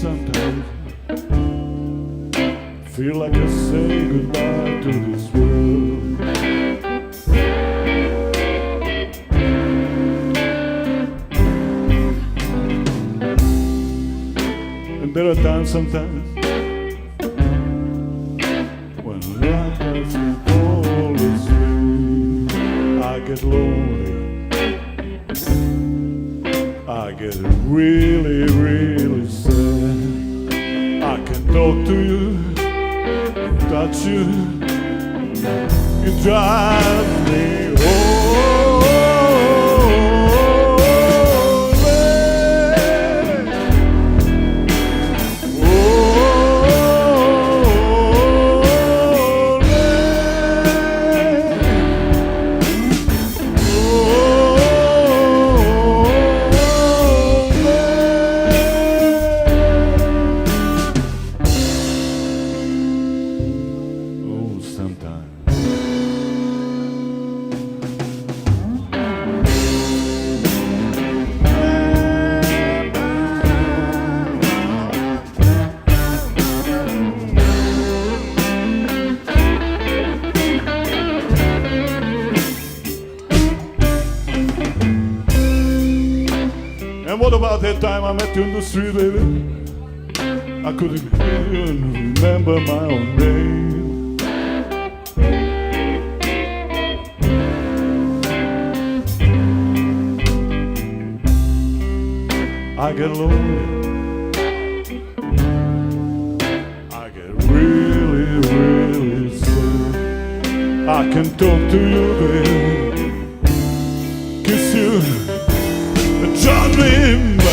sometimes feel like I say goodbye to this world. And there are times sometimes when life doesn't always win. I get lonely, I get really, really sad. I can talk to you, touch you, it drives me And what about that time I met you in the street, baby? I couldn't even remember my own name. I get lonely, I get really, really sad. I can talk to you, baby, kiss you, drive me mad.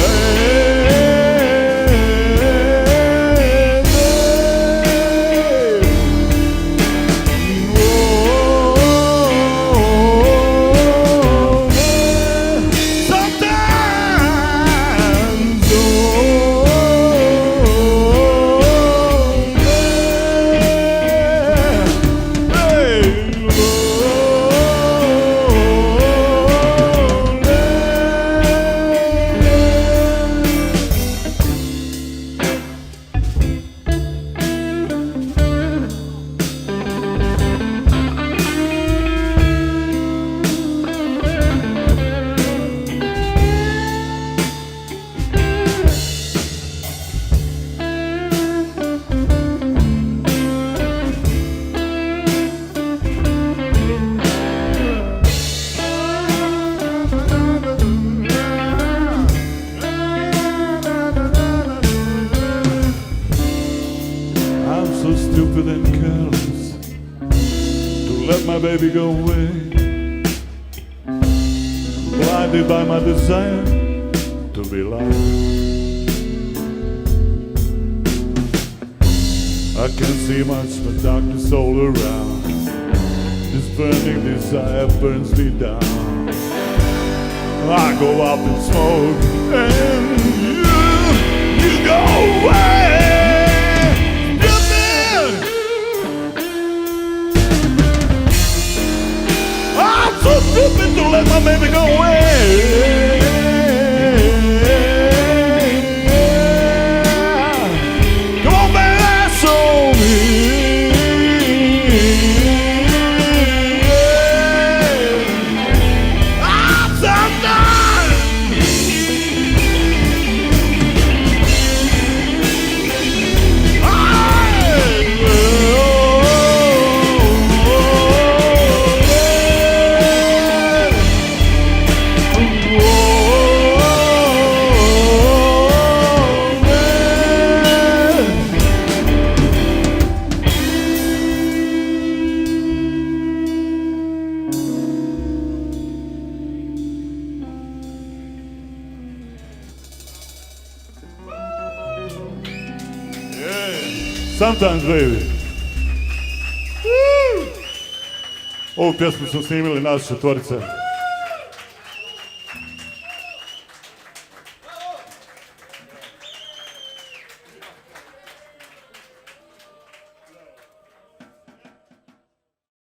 So stupid and careless to let my baby go away, blinded by my desire to be loved. I can't see much but darkness all around. This burning desire burns me down. I go up in smoke and you go away. So stupid to let my baby go away. Come on, baby, show me. I'm so done. Sometimes, baby. Ovu pjesmu smo snimili nas četvorica.